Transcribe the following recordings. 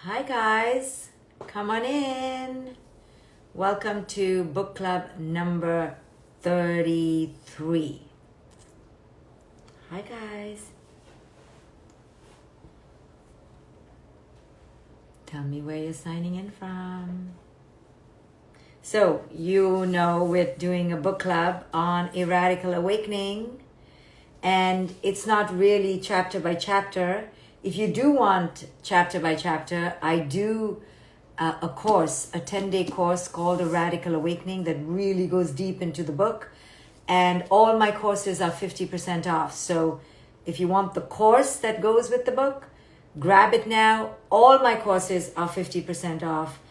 Hi guys, come on in. Welcome to book club number 33. Hi guys. Tell me where you're signing in from. So, we're doing a book club on a radical awakening, and it's not really chapter by chapter. If you do want chapter by chapter, I do a course, a 10-day course called A Radical Awakening that really goes deep into the book. And all my courses are 50% off. So if you want the course that goes with the book, grab it now. All my courses are 50% off.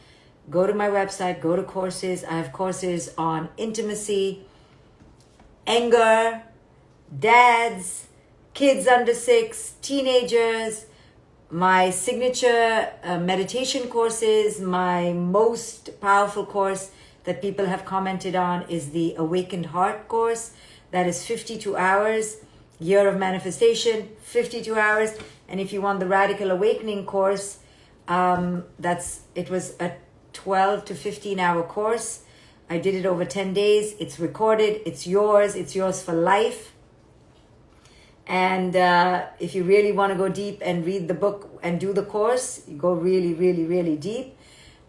Go to my website, go to courses. I have courses on intimacy, anger, dads, kids under 6, teenagers, my signature meditation courses. My most powerful course that people have commented on is the Awakened Heart course. That is 52 hours, Year of Manifestation, 52 hours. And if you want the Radical Awakening course, it was a 12 to 15 hour course. I did it over 10 days. It's recorded. It's yours for life. And if you really want to go deep and read the book and do the course, you go really, really, really deep.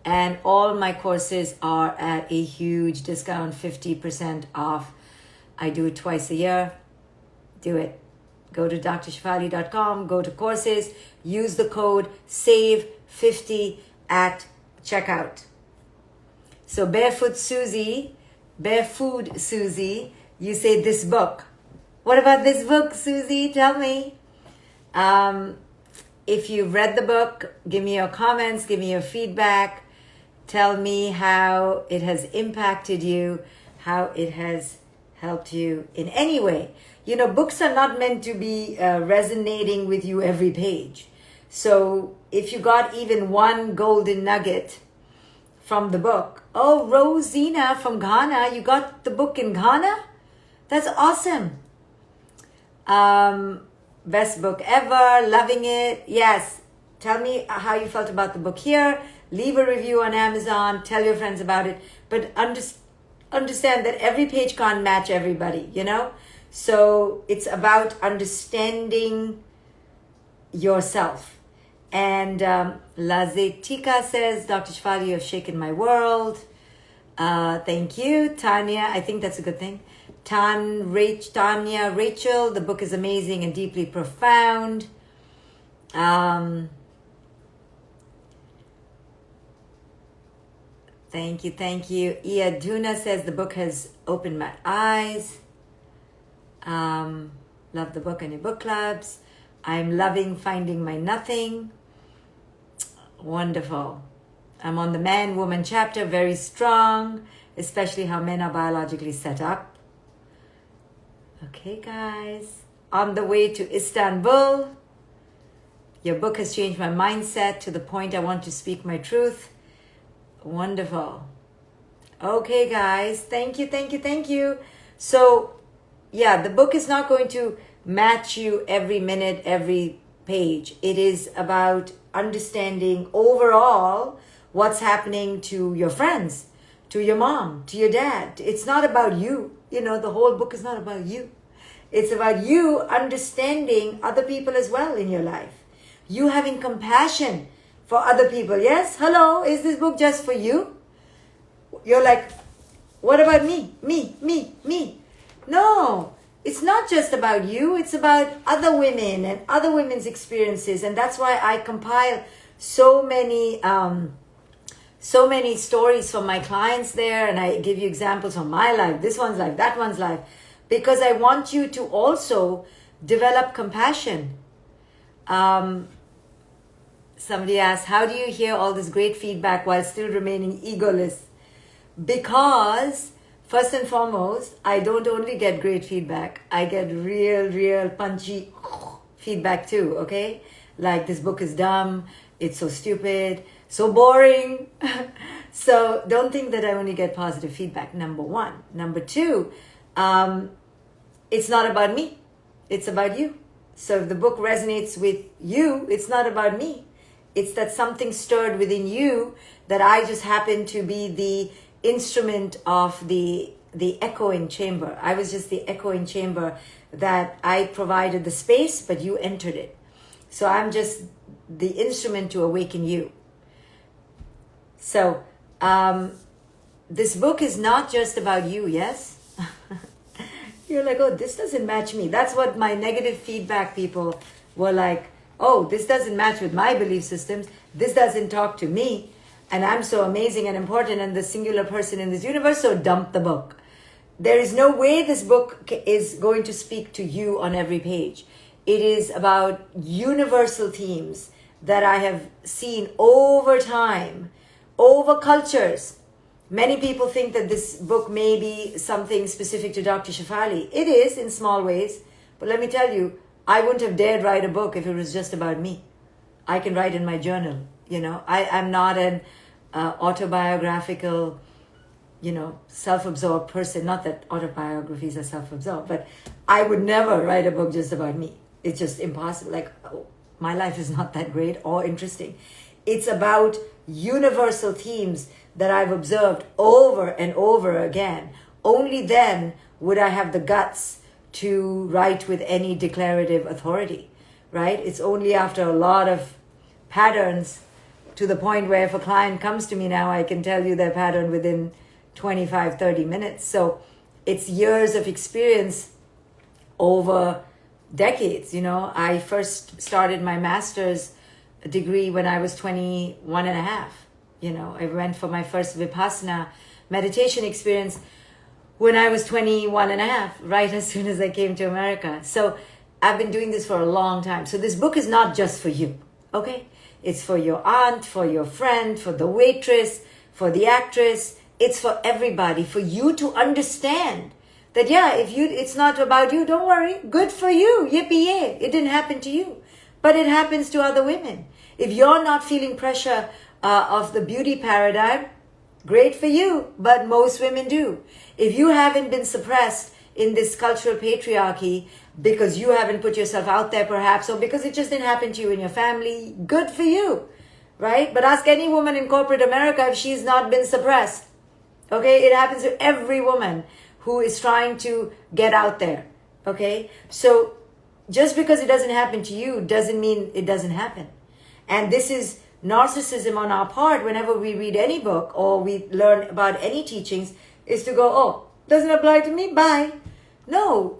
And all my courses are at a huge discount, 50% off. I do it twice a year. Do it. Go to drshefali.com, go to courses, use the code SAVE50 at checkout. So Barefood Susie, you say this book. What about this book, Susie? Tell me. If you've read the book, give me your comments, give me your feedback. Tell me how it has impacted you, how it has helped you in any way. You know, books are not meant to be resonating with you every page. So if you got even one golden nugget from the book, oh, Rosina from Ghana, you got the book in Ghana? That's awesome. Best book ever, loving it. Yes, tell me how you felt about the book here. Leave a review on Amazon, tell your friends about it. But understand that every page can't match everybody, you know? So it's about understanding yourself. And Lazetika says, Dr. Shefali, you have shaken my world. Thank you. Tanya, I think that's a good thing. Tanya, Rachel, the book is amazing and deeply profound. Thank you. Iaduna says the book has opened my eyes. Love the book and your book clubs. I'm loving finding my nothing. Wonderful. I'm on the man-woman chapter, very strong, especially how men are biologically set up. Okay, guys. On the way to Istanbul. Your book has changed my mindset to the point I want to speak my truth. Wonderful. Okay, guys. Thank you. So, yeah, the book is not going to match you every minute, every page. It is about understanding overall what's happening to your friends, to your mom, to your dad. It's not about you. You know, the whole book is not about you. It's about you understanding other people as well in your life. You having compassion for other people. Yes? Hello? Is this book just for you? You're like, what about me? Me. No. It's not just about you. It's about other women and other women's experiences. And that's why I compile so many stories from my clients there, and I give you examples from my life, this one's life, that one's life, because I want you to also develop compassion. Somebody asked, how do you hear all this great feedback while still remaining egoless? Because first and foremost, I don't only get great feedback, I get real punchy feedback too, okay? Like, this book is dumb, it's so stupid, so boring. So don't think that I only get positive feedback, number one. Number two, it's not about me, it's about you. So if the book resonates with you, it's not about me, It's that something stirred within you that I just happened to be the instrument of the echoing chamber. I was just the echoing chamber that I provided the space, but you entered it. So I'm just the instrument to awaken you. So this book is not just about you, yes? You're like, oh, this doesn't match me. That's what my negative feedback people were like, oh, this doesn't match with my belief systems. This doesn't talk to me. And I'm so amazing and important and the singular person in this universe, so dump the book. There is no way this book is going to speak to you on every page. It is about universal themes that I have seen over time, over cultures. Many people think that this book may be something specific to Dr. Shefali. It is in small ways, but let me tell you, I wouldn't have dared write a book if it was just about me. I can write in my journal, I'm not an autobiographical, self-absorbed person. Not that autobiographies are self-absorbed, but I would never write a book just about me. It's just impossible. Like, my life is not that great or interesting. It's about universal themes that I've observed over and over again. Only then would I have the guts to write with any declarative authority, right? It's only after a lot of patterns, to the point where if a client comes to me now, I can tell you their pattern within 25, 30 minutes. So it's years of experience over decades. I first started my master's degree when I was 21 and a half. I went for my first Vipassana meditation experience when I was 21 and a half, right as soon as I came to America. So I've been doing this for a long time. So this book is not just for you, okay? It's for your aunt, for your friend, for the waitress, for the actress. It's for everybody, for you to understand that, if it's not about you, don't worry. Good for you. Yippee-yay. It didn't happen to you, but it happens to other women. If you're not feeling pressure of the beauty paradigm, great for you, but most women do. If you haven't been suppressed in this cultural patriarchy because you haven't put yourself out there perhaps, or because it just didn't happen to you in your family, good for you, right? But ask any woman in corporate America if she's not been suppressed. Okay, it happens to every woman who is trying to get out there. Okay, so just because it doesn't happen to you doesn't mean it doesn't happen. And this is narcissism on our part whenever we read any book or we learn about any teachings, is to go, oh, doesn't apply to me, bye. No,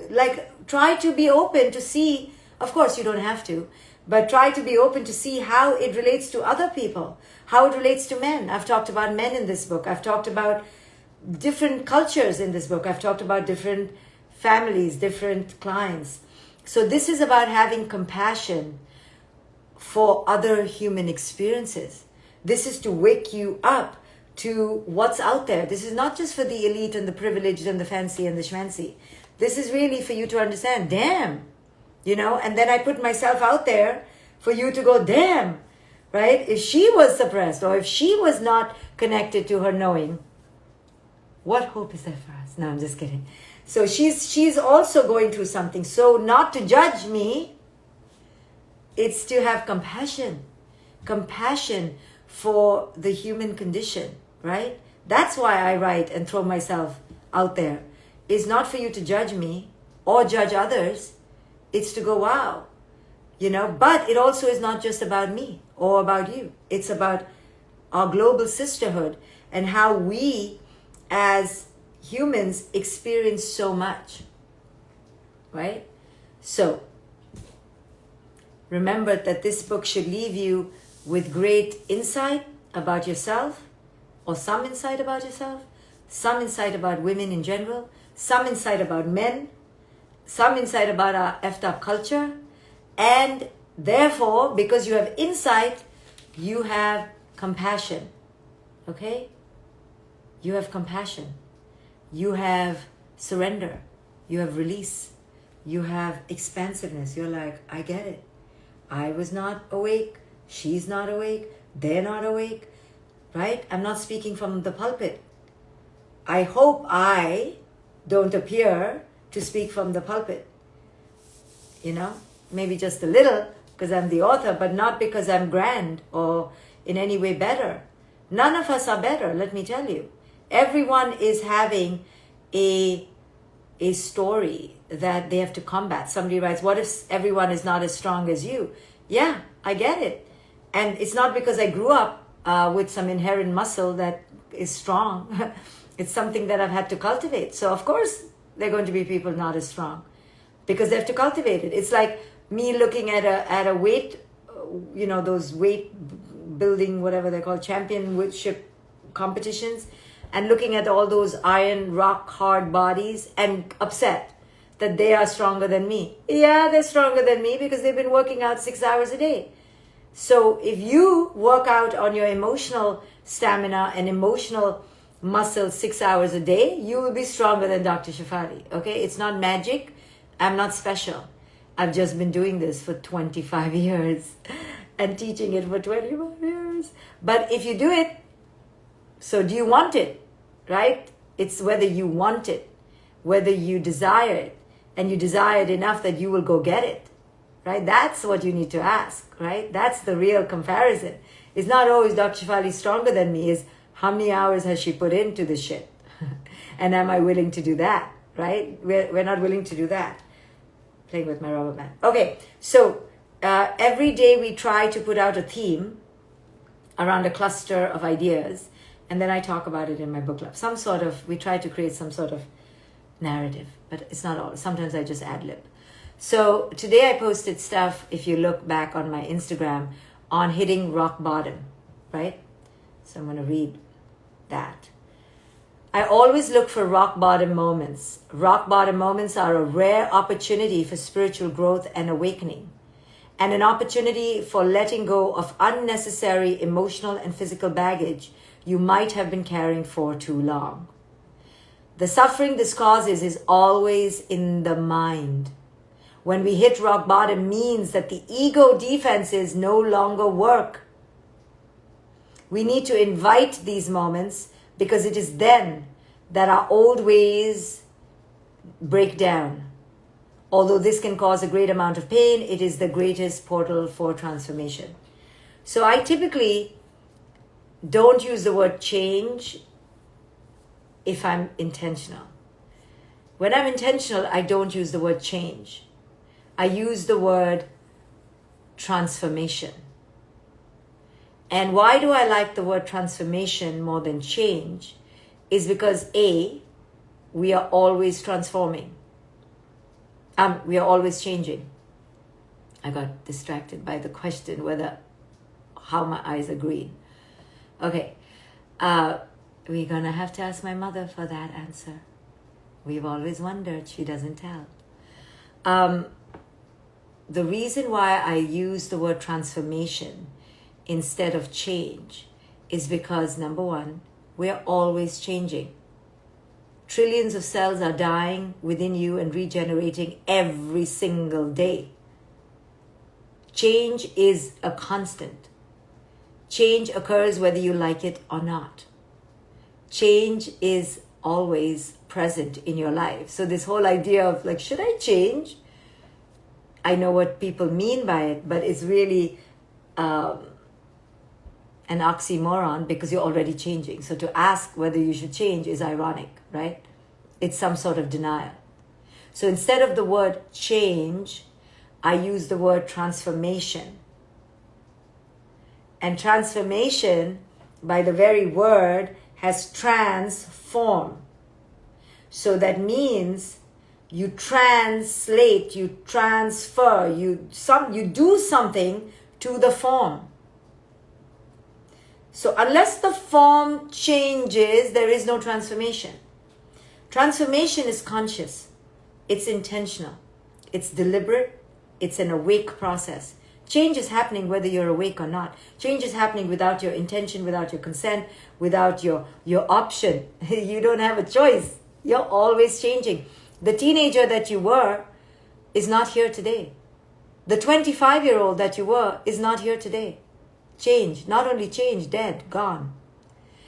try to be open to see, of course you don't have to, but try to be open to see how it relates to other people, how it relates to men. I've talked about men in this book. I've talked about different cultures in this book. I've talked about different families, different clients. So this is about having compassion for other human experiences. This is to wake you up to what's out there. This is not just for the elite and the privileged and the fancy and the schmancy. This is really for you to understand, damn, and then I put myself out there for you to go, damn, right? If she was suppressed or if she was not connected to her knowing, what hope is there for us? No, I'm just kidding. So she's also going through something. So not to judge me, it's to have compassion for the human condition, right? That's why I write and throw myself out there. It's not for you to judge me or judge others. It's to go, wow, but it also is not just about me or about you. It's about our global sisterhood and how we as humans experience so much, right? So remember that this book should leave you with great insight about yourself, or some insight about yourself, some insight about women in general, some insight about men, some insight about our effed up culture, and therefore, because you have insight, you have compassion, okay? You have compassion, you have surrender, you have release, you have expansiveness. You're like, I get it. I was not awake, she's not awake, they're not awake, right? I'm not speaking from the pulpit. I hope I don't appear to speak from the pulpit. Maybe just a little, because I'm the author, but not because I'm grand or in any way better. None of us are better, let me tell you. Everyone is having a story that they have to combat. Somebody writes, what if everyone is not as strong as you? Yeah, I get it. And it's not because I grew up with some inherent muscle that is strong. It's something that I've had to cultivate. So of course, there are going to be people not as strong because they have to cultivate it. It's like me looking at a weight, those weight building, whatever they're called, championship competitions, and looking at all those iron, rock hard bodies and upset that they are stronger than me. Yeah, they're stronger than me because they've been working out 6 hours a day. So if you work out on your emotional stamina and emotional muscle 6 hours a day, you will be stronger than Dr. Shefali. Okay, it's not magic. I'm not special. I've just been doing this for 25 years and teaching it for 25 years. But if you do it, so do you want it, right? It's whether you want it, whether you desire it, and you desire it enough that you will go get it, right? That's what you need to ask, right? That's the real comparison. It's not always Dr. Shefali stronger than me, is how many hours has she put into this shit? And am I willing to do that, right? We're not willing to do that. Playing with my rubber band. Okay, so every day we try to put out a theme around a cluster of ideas, and then I talk about it in my book club. We try to create some sort of narrative, but it's not all. Sometimes I just ad-lib. So today I posted stuff, if you look back on my Instagram, on hitting rock bottom, right? So I'm going to read that. I always look for rock bottom moments. Rock bottom moments are a rare opportunity for spiritual growth and awakening, and an opportunity for letting go of unnecessary emotional and physical baggage you might have been carrying for too long. The suffering this causes is always in the mind. When we hit rock bottom means that the ego defenses no longer work. We need to invite these moments because it is then that our old ways break down. Although this can cause a great amount of pain, it is the greatest portal for transformation. So I typically don't use the word change if I'm intentional. When I'm intentional, I don't use the word change. I use the word transformation. And why do I like the word transformation more than change? Is because A, we are always transforming. We are always changing. I got distracted by the question how my eyes are green. Okay, we're gonna have to ask my mother for that answer. We've always wondered, she doesn't tell. The reason why I use the word transformation instead of change is because, number one, we're always changing. Trillions of cells are dying within you and regenerating every single day. Change is a constant. Change occurs whether you like it or not. Change is always present in your life. So this whole idea of like, should I change? I know what people mean by it, but it's really an oxymoron because you're already changing. So to ask whether you should change is ironic, right? It's some sort of denial. So instead of the word change, I use the word transformation. And transformation, by the very word, has transform. So that means you translate, you transfer, you do something to the form. So unless the form changes, there is no transformation. Transformation is conscious. It's intentional. It's deliberate. It's an awake process. Change is happening whether you're awake or not. Change is happening without your intention, without your consent, without your option. You don't have a choice. You're always changing. The teenager that you were is not here today. The 25-year-old that you were is not here today. Change, not only change, dead, gone.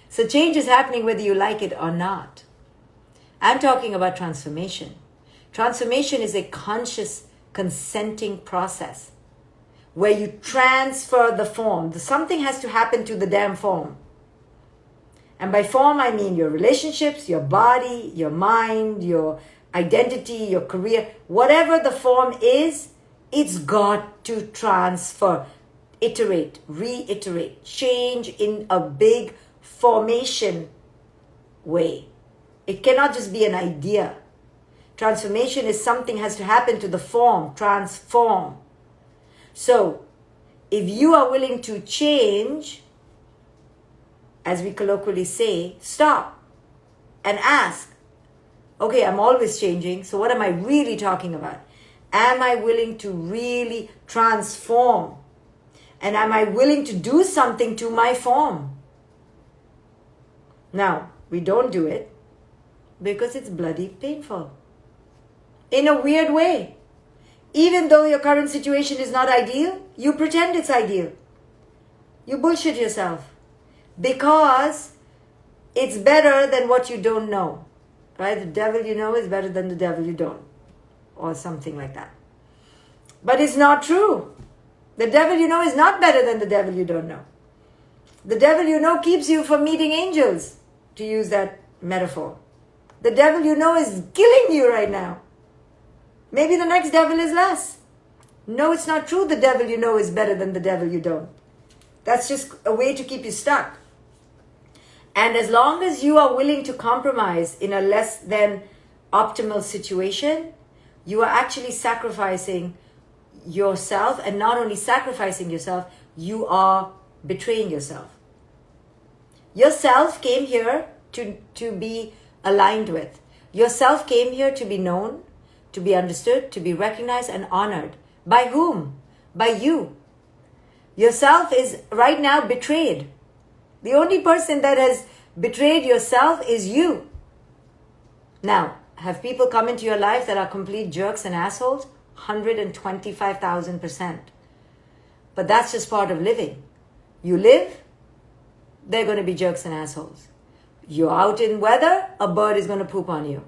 So change is happening whether you like it or not. I'm talking about transformation. Transformation is a conscious, consenting process where you transfer the form. Something has to happen to the damn form. And by form, I mean your relationships, your body, your mind, your identity, your career. Whatever the form is, it's got to transfer, iterate, reiterate, change in a big formation way. It cannot just be an idea. Transformation is something has to happen to the form, transform. So, if you are willing to change, as we colloquially say, stop and ask, okay, I'm always changing, so what am I really talking about? Am I willing to really transform? And am I willing to do something to my form? Now, we don't do it because it's bloody painful. In a weird way. Even though your current situation is not ideal, you pretend it's ideal. You bullshit yourself. Because it's better than what you don't know. Right? The devil you know is better than the devil you don't. Or something like that. But it's not true. The devil you know is not better than the devil you don't know. The devil you know keeps you from meeting angels, to use that metaphor. The devil you know is killing you right now. Maybe the next devil is less. No, it's not true the devil you know is better than the devil you don't. That's just a way to keep you stuck. And as long as you are willing to compromise in a less than optimal situation, you are actually sacrificing yourself, and not only sacrificing yourself, you are betraying yourself. Yourself came here to be aligned with. Yourself came here to be known, to be understood, to be recognized and honored. By whom? By you. Yourself is right now betrayed. The only person that has betrayed yourself is you. Now, have people come into your life that are complete jerks and assholes? 125,000%. But that's just part of living. You live, they're going to be jerks and assholes. You're out in weather, a bird is going to poop on you.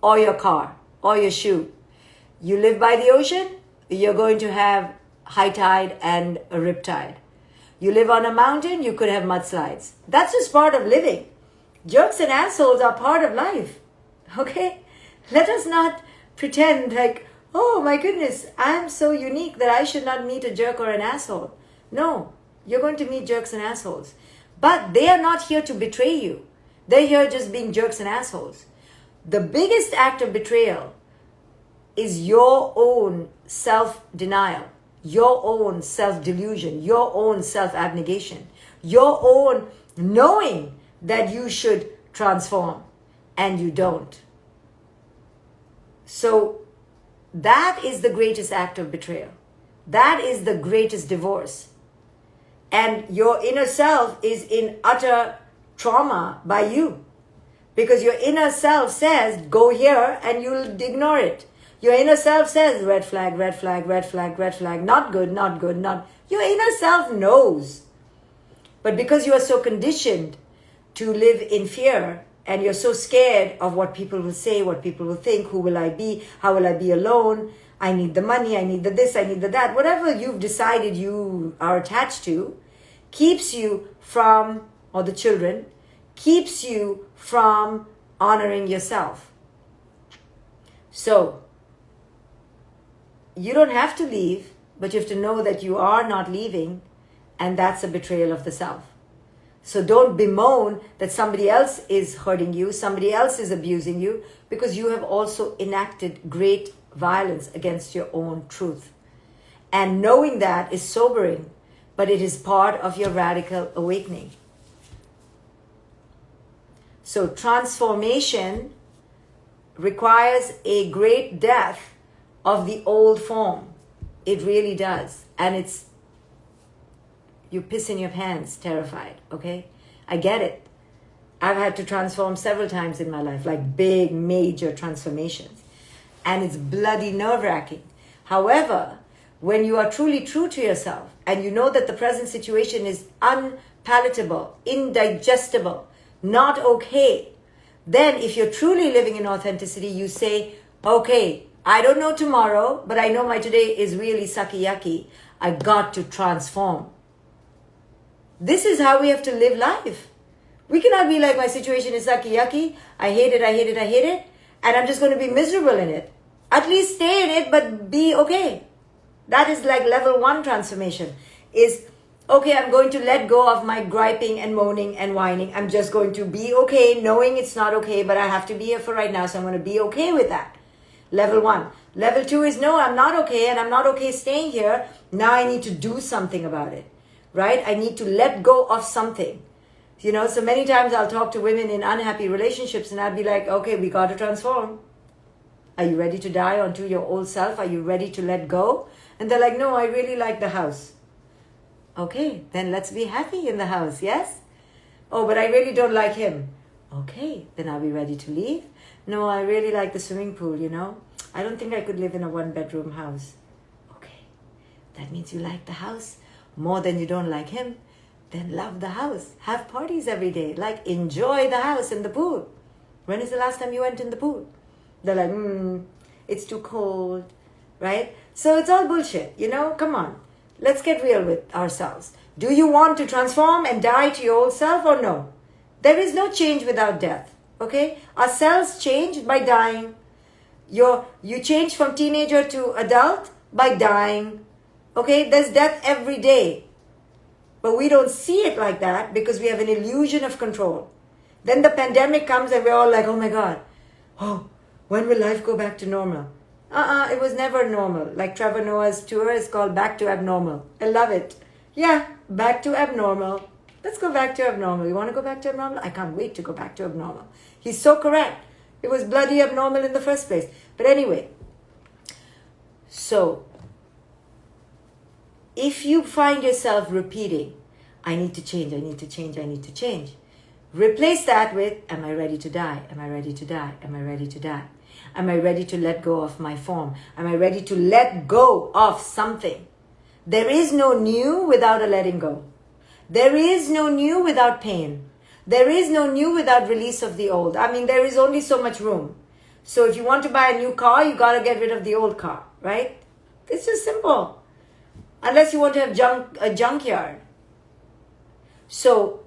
Or your car. Or your shoe. You live by the ocean, you're going to have high tide and a rip tide. You live on a mountain, you could have mudslides. That's just part of living. Jerks and assholes are part of life. Okay? Let us not pretend like, oh my goodness, I'm so unique that I should not meet a jerk or an asshole. No, you're going to meet jerks and assholes. But they are not here to betray you. They're here just being jerks and assholes. The biggest act of betrayal is your own self-denial, your own self-delusion, your own self-abnegation, your own knowing that you should transform and you don't. So that is the greatest act of betrayal. That is the greatest divorce. And your inner self is in utter trauma by you. Because your inner self says, go here, and you'll ignore it. Your inner self says, red flag, red flag, red flag, red flag, not good, not good, not... Your inner self knows. But because you are so conditioned to live in fear, and you're so scared of what people will say, what people will think, who will I be, how will I be alone, I need the money, I need the this, I need the that, whatever you've decided you are attached to, keeps you from, or the children, keeps you from honoring yourself. So, you don't have to leave, but you have to know that you are not leaving, and that's a betrayal of the self. So don't bemoan that somebody else is hurting you, somebody else is abusing you, because you have also enacted great violence against your own truth. And knowing that is sobering, but it is part of your radical awakening. So transformation requires a great death of the old form. It really does. And it's, you piss in your pants, terrified, okay? I get it. I've had to transform several times in my life, like big, major transformations. And it's bloody nerve-wracking. However, when you are truly true to yourself, and you know that the present situation is unpalatable, indigestible, not okay, then if you're truly living in authenticity, you say, okay, I don't know tomorrow, but I know my today is really sucky yucky. I got to transform. This is how we have to live life. We cannot be like, my situation is sucky yucky, I hate it, and I'm just going to be miserable in it. At least stay in it, but be okay. That is like level 1 transformation. Is, okay, I'm going to let go of my griping and moaning and whining. I'm just going to be okay, knowing it's not okay, but I have to be here for right now, so I'm going to be okay with that. Level 1. Level 2 is, no, I'm not okay, and I'm not okay staying here. Now I need to do something about it, right? I need to let go of something. You know, so many times I'll talk to women in unhappy relationships and I'll be like, okay, we got to transform. Are you ready to die onto your old self? Are you ready to let go? And they're like, no, I really like the house. Okay, then let's be happy in the house, yes? Oh, but I really don't like him. Okay, then are we ready to leave? No, I really like the swimming pool, you know. I don't think I could live in a 1-bedroom house. Okay, that means you like the house more than you don't like him. Then love the house. Have parties every day. Like, enjoy the house and the pool. When is the last time you went in the pool? They're like, it's too cold, right? So it's all bullshit, you know? Come on. Let's get real with ourselves. Do you want to transform and die to your old self or no? There is no change without death, okay? Our cells change by dying. You change from teenager to adult by dying, okay? There's death every day. But we don't see it like that because we have an illusion of control. Then the pandemic comes and we're all like, oh my God, when will life go back to normal? It was never normal. Like Trevor Noah's tour is called Back to Abnormal. I love it. Yeah, back to abnormal. Let's go back to abnormal. You want to go back to abnormal? I can't wait to go back to abnormal. He's so correct. It was bloody abnormal in the first place. But anyway, so if you find yourself repeating, I need to change, I need to change, I need to change, replace that with, am I ready to die? Am I ready to die? Am I ready to die? Am I ready to let go of my form? Am I ready to let go of something? There is no new without a letting go. There is no new without pain. There is no new without release of the old. I mean, there is only so much room. So if you want to buy a new car, you got to get rid of the old car, right? It's just simple. Unless you want to have a junkyard. So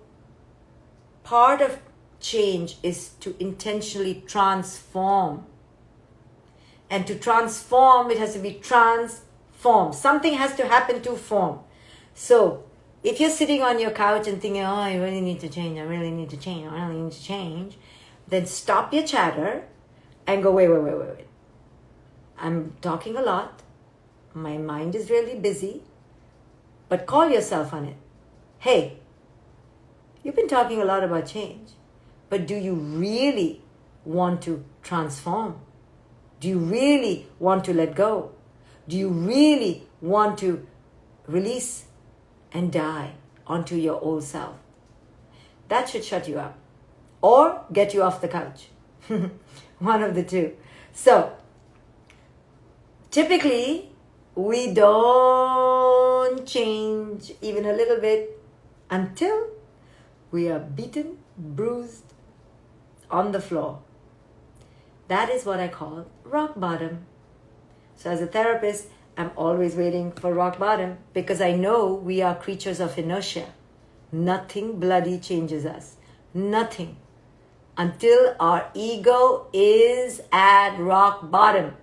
part of change is to intentionally transform. And to transform, it has to be transformed. Something has to happen to form. So if you're sitting on your couch and thinking, oh, I really need to change, I really need to change, I really need to change, then stop your chatter and go, wait. I'm talking a lot. My mind is really busy. But call yourself on it. Hey, you've been talking a lot about change, but do you really want to transform? Do you really want to let go? Do you really want to release and die onto your old self? That should shut you up or get you off the couch. One of the two. So, typically, we don't change even a little bit until we are beaten, bruised, on the floor. That is what I call rock bottom. So as a therapist, I'm always waiting for rock bottom because I know we are creatures of inertia. Nothing bloody changes us. Nothing. Until our ego is at rock bottom.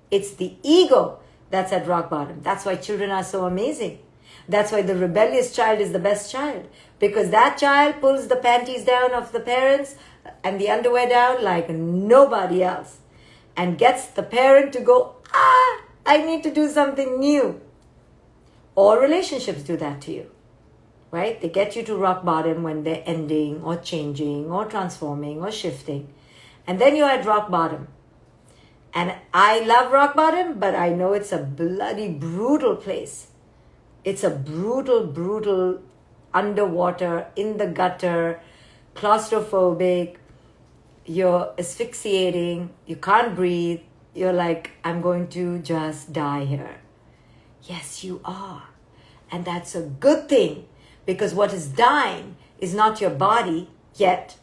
It's the ego that's at rock bottom. That's why children are so amazing. That's why the rebellious child is the best child. Because that child pulls the panties down of the parents and the underwear down like nobody else. And gets the parent to go, I need to do something new. All relationships do that to you. Right? They get you to rock bottom when they're ending or changing or transforming or shifting. And then you're at rock bottom. And I love rock bottom, but I know it's a bloody brutal place. It's a brutal underwater, in the gutter, claustrophobic. You're asphyxiating. You can't breathe. You're like, I'm going to just die here. Yes, you are. And that's a good thing. Because what is dying is not your body yet.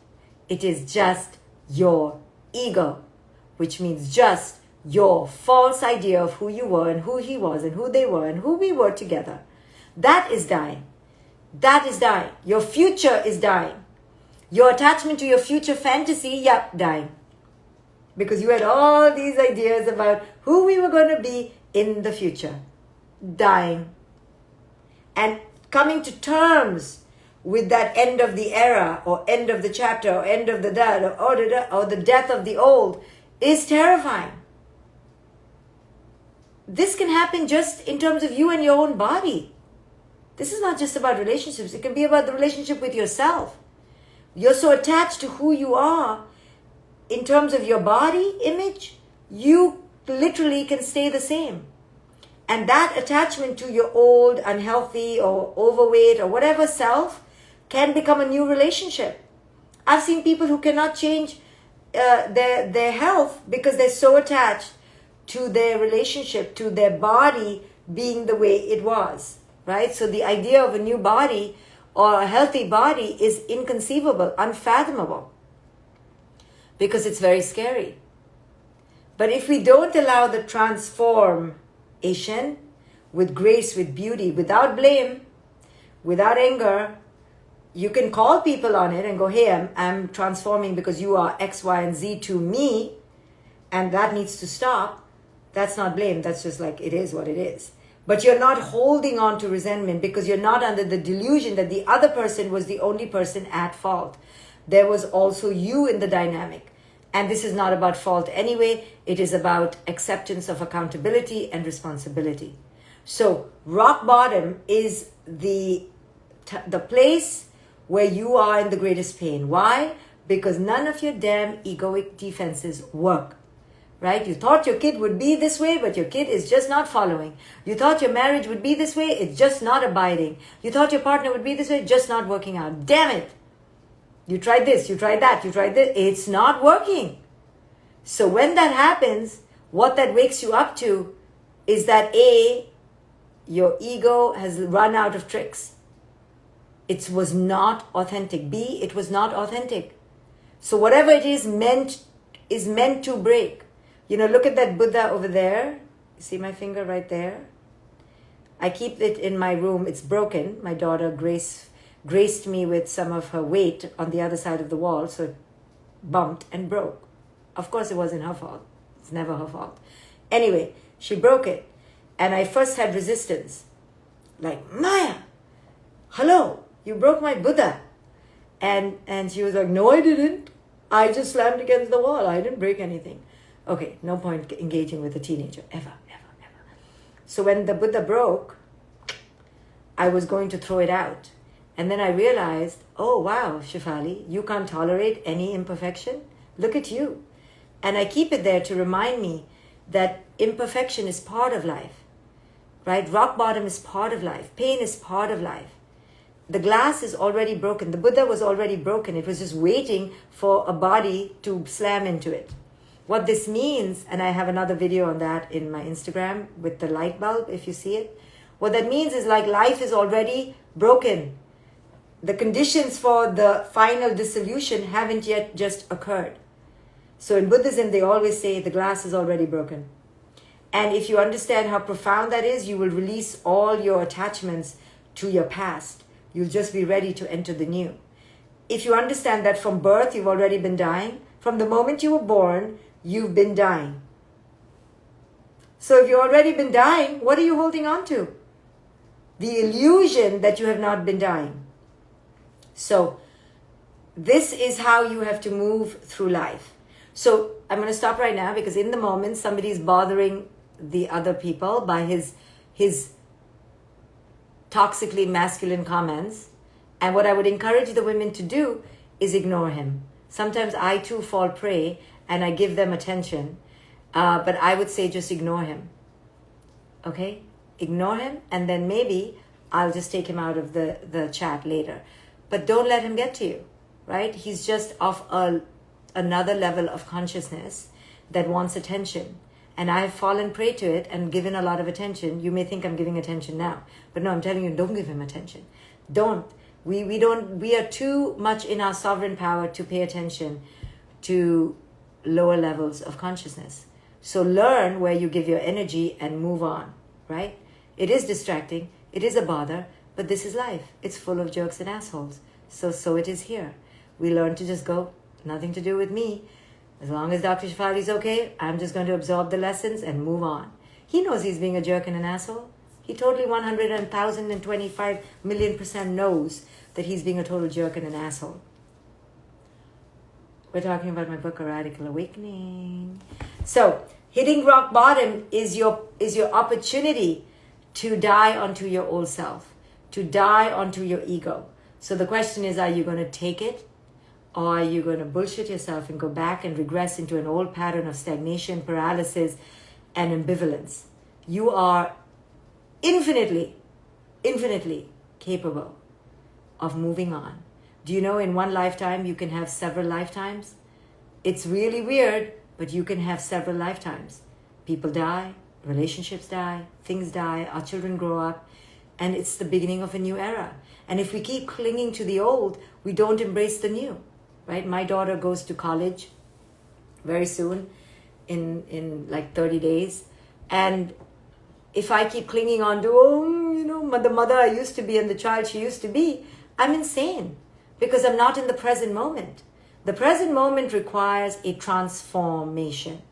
It is just your ego. Which means just your false idea of who you were and who he was and who they were and who we were together, that is dying. That is dying. Your future is dying. Your attachment to your future fantasy, dying. Because you had all these ideas about who we were going to be in the future. Dying. And coming to terms with that end of the era or end of the chapter or end of the death or the death of the old is terrifying. This can happen just in terms of you and your own body. This is not just about relationships. It can be about the relationship with yourself. You're so attached to who you are in terms of your body image, you literally can stay the same. And that attachment to your old, unhealthy, or overweight, or whatever self can become a new relationship. I've seen people who cannot change their health because they're so attached to their relationship, to their body being the way it was, right? So the idea of a new body or a healthy body is inconceivable, unfathomable, because it's very scary. But if we don't allow the transformation with grace, with beauty, without blame, without anger, you can call people on it and go, hey, I'm transforming because you are X, Y, and Z to me, and that needs to stop. That's not blame. That's just like, it is what it is. But you're not holding on to resentment because you're not under the delusion that the other person was the only person at fault. There was also you in the dynamic. And this is not about fault anyway. It is about acceptance of accountability and responsibility. So rock bottom is the place where you are in the greatest pain. Why? Because none of your damn egoic defenses work. Right? You thought your kid would be this way, but your kid is just not following. You thought your marriage would be this way, it's just not abiding. You thought your partner would be this way, just not working out. Damn it! You tried this, you tried that, you tried this. It's not working. So when that happens, what that wakes you up to is that A, your ego has run out of tricks. It was not authentic. B, it was not authentic. So whatever it is meant to break. You know, look at that Buddha over there. You see my finger right there? I keep it in my room. It's broken. My daughter graced me with some of her weight on the other side of the wall, so it bumped and broke. Of course, it wasn't her fault. It's never her fault. Anyway, she broke it. And I first had resistance. Like, Maya, hello, you broke my Buddha. And she was like, no, I didn't. I just slammed against the wall. I didn't break anything. Okay, no point engaging with a teenager, ever. So when the Buddha broke, I was going to throw it out. And then I realized, oh wow, Shefali, you can't tolerate any imperfection? Look at you. And I keep it there to remind me that imperfection is part of life, right? Rock bottom is part of life. Pain is part of life. The glass is already broken. The Buddha was already broken. It was just waiting for a body to slam into it. What this means, and I have another video on that in my Instagram with the light bulb, if you see it. What that means is like life is already broken. The conditions for the final dissolution haven't yet just occurred. So in Buddhism, they always say the glass is already broken. And if you understand how profound that is, you will release all your attachments to your past. You'll just be ready to enter the new. If you understand that from birth, you've already been dying, from the moment you were born, you've been dying. So if you've already been dying, what are you holding on to? The illusion that you have not been dying. So this is how you have to move through life. So I'm going to stop right now because in the moment somebody is bothering the other people by his toxically masculine comments. And what I would encourage the women to do is ignore him. Sometimes I too fall prey and I give them attention. But I would say just ignore him. Okay? Ignore him, and then maybe I'll just take him out of the chat later. But don't let him get to you, right? He's just of another level of consciousness that wants attention. And I have fallen prey to it and given a lot of attention. You may think I'm giving attention now. But no, I'm telling you, don't give him attention. Don't. We are too much in our sovereign power to pay attention to lower levels of consciousness. So learn where you give your energy and move on, right? It is distracting. It is a bother, but this is life. It's full of jerks and assholes. So it is here. We learn to just go, nothing to do with me. As long as Dr. Shefali is okay, I'm just going to absorb the lessons and move on. He knows he's being a jerk and an asshole. He totally 1,025,000,000% knows that he's being a total jerk and an asshole. We're talking about my book, A Radical Awakening. So, hitting rock bottom is your opportunity to die onto your old self, to die onto your ego. So the question is, are you going to take it? Or are you going to bullshit yourself and go back and regress into an old pattern of stagnation, paralysis, and ambivalence? You are infinitely capable of moving on. Do you know in one lifetime you can have several lifetimes? It's really weird, but you can have several lifetimes. People die, relationships die, things die, our children grow up, and it's the beginning of a new era. And if we keep clinging to the old, we don't embrace the new, right? My daughter goes to college very soon, in like 30 days. And if I keep clinging on to, the mother I used to be and the child she used to be, I'm insane because I'm not in the present moment. The present moment requires a transformation,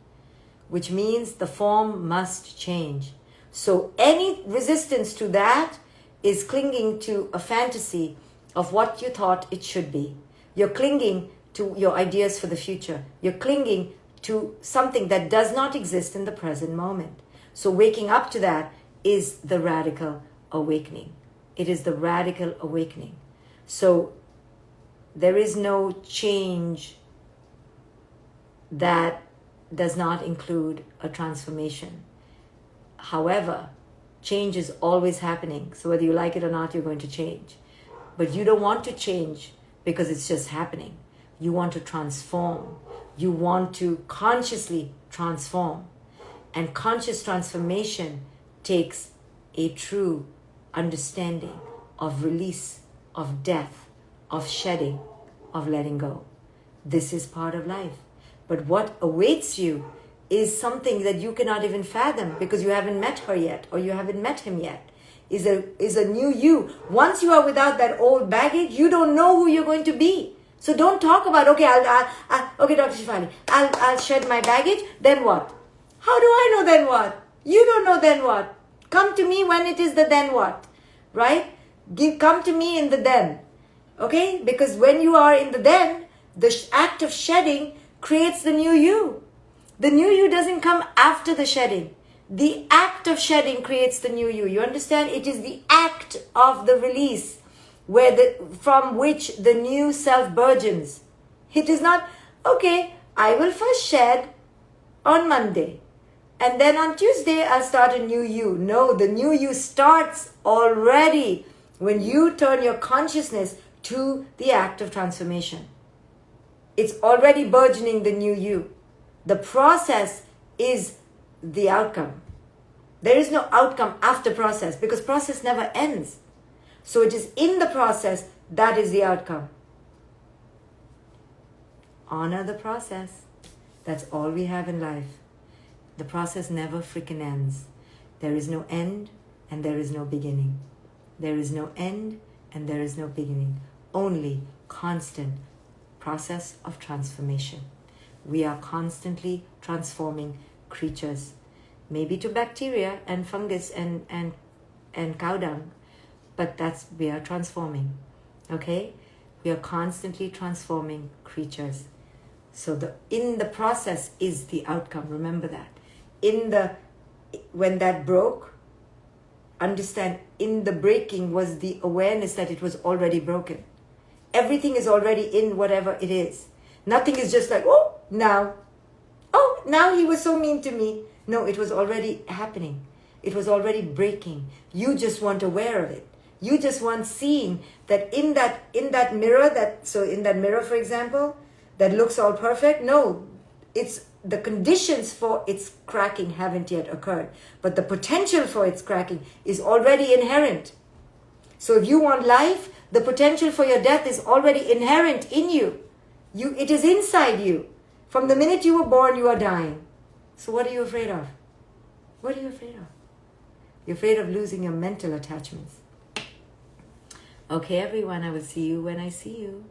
which means the form must change. So any resistance to that is clinging to a fantasy of what you thought it should be. You're clinging to your ideas for the future. You're clinging to something that does not exist in the present moment. So waking up to that is the radical awakening. It is the radical awakening. So there is no change that does not include a transformation. However, change is always happening. So whether you like it or not, you're going to change. But you don't want to change because it's just happening. You want to transform. You want to consciously transform. And conscious transformation takes a true understanding of release, of death, of shedding, of letting go. This is part of life. But what awaits you is something that you cannot even fathom because you haven't met her yet or you haven't met him yet. Is a new you. Once you are without that old baggage, you don't know who you're going to be. So don't talk about, okay, okay, Dr. Shefali, I'll shed my baggage, then what? How do I know then what? You don't know then what. Come to me when it is the then what, right? Come to me in the then, okay? Because when you are in the then, the act of shedding creates the new you. The new you doesn't come after the shedding. The act of shedding creates the new you. You understand? It is the act of the release from which the new self burgeons. It is not, okay, I will first shed on Monday. And then on Tuesday, I'll start a new you. No, the new you starts already when you turn your consciousness to the act of transformation. It's already burgeoning the new you. The process is the outcome. There is no outcome after process because process never ends. So it is in the process that is the outcome. Honor the process. That's all we have in life. The process never freaking ends. There is no end and there is no beginning. There is no end and there is no beginning. Only constant process of transformation. We are constantly transforming creatures. Maybe to bacteria and fungus and cow dung. But we are transforming. Okay? We are constantly transforming creatures. So in the process is the outcome. Remember that. When that broke, understand in the breaking was the awareness that it was already broken. Everything is already in whatever it is. Nothing is just like, now he was so mean to me. No, it was already happening. It was already breaking. You just weren't aware of it. You just weren't seeing that in that mirror, so in that mirror, for example, that looks all perfect. No, it's the conditions for its cracking haven't yet occurred, but the potential for its cracking is already inherent. So if you want life, the potential for your death is already inherent in you. It is inside you. From the minute you were born, you are dying. So what are you afraid of? What are you afraid of? You're afraid of losing your mental attachments. Okay, everyone, I will see you when I see you.